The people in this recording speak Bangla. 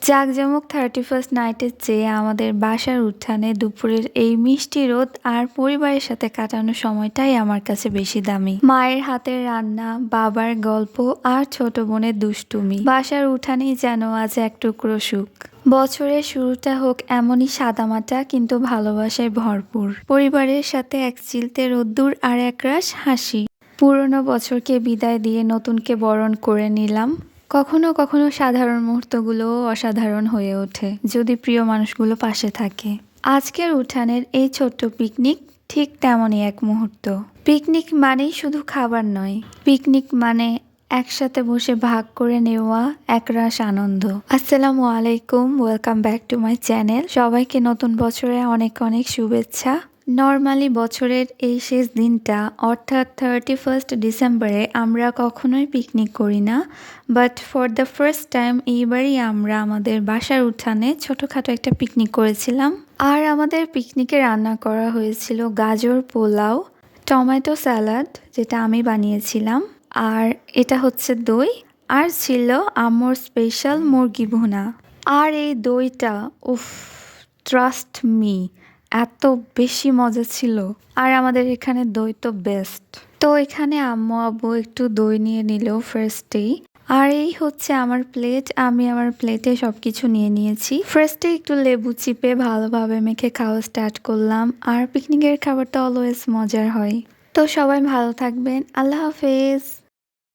জাঁকজমক 31st নাইটের চেয়ে আমাদের বাসার উঠানে দুপুরের এই মিষ্টি রোদ আর পরিবারের সাথে কাটানো সময়টাই আমার কাছে বেশি দামি। মায়ের হাতের রান্না, বাবার গল্প আর ছোট বোনের দুষ্টুমি। বাসার উঠানেই যেন আজ এক টুকরো সুখ। বছরের শুরুটা হোক এমনই সাদামাটা কিন্তু ভালোবাসায় ভরপুর। পরিবারের সাথে এক চিলতে রোদ্দুর আর একরাশ হাসি। পুরনো বছরকে বিদায় দিয়ে নতুনকে বরণ করে নিলাম। কখনো কখনো সাধারণ মুহূর্তগুলোও অসাধারণ হয়ে ওঠে যদি প্রিয় মানুষগুলো পাশে থাকে। আজকের উঠানের এই ছোট্ট পিকনিক ঠিক তেমনই এক মুহূর্ত। পিকনিক মানেই শুধু খাবার নয়, পিকনিক মানে একসাথে বসে ভাগ করে নেওয়া একরাশ আনন্দ। আসসালামু আলাইকুম, welcome back to my channel. সবাইকে নতুন বছরে অনেক অনেক শুভেচ্ছা। নর্মালি বছরের এই শেষ দিনটা অর্থাৎ 31st ডিসেম্বরে আমরা কখনোই পিকনিক করি না, but for the first time এইবারই আমরা আমাদের বাসার উঠানে ছোটোখাটো একটা পিকনিক করেছিলাম। আর আমাদের পিকনিকে রান্না করা হয়েছিল গাজর পোলাও, টমেটো স্যালাড যেটা আমি বানিয়েছিলাম, আর এটা হচ্ছে দই, আর ছিল আম্মুর স্পেশাল মুরগি ভুনা। আর এই দইটা উফ, ট্রাস্ট মি, এত বেশি মজা ছিল। আর আমাদের এখানে দই তো বেস্ট। তো এখানে আম্মু আব্বু একটু দই নিয়ে নিল ফার্স্টেই। আর এই হচ্ছে আমার প্লেট, আমি আমার প্লেটে সবকিছু নিয়ে নিয়েছি। ফার্স্টে একটু লেবু চিপে ভালোভাবে মেখে খাওয়া স্টার্ট করলাম। আর পিকনিকের খাবারটা অলওয়েজ মজার হয়। তো সবাই ভালো থাকবেন, আল্লাহ হাফেজ।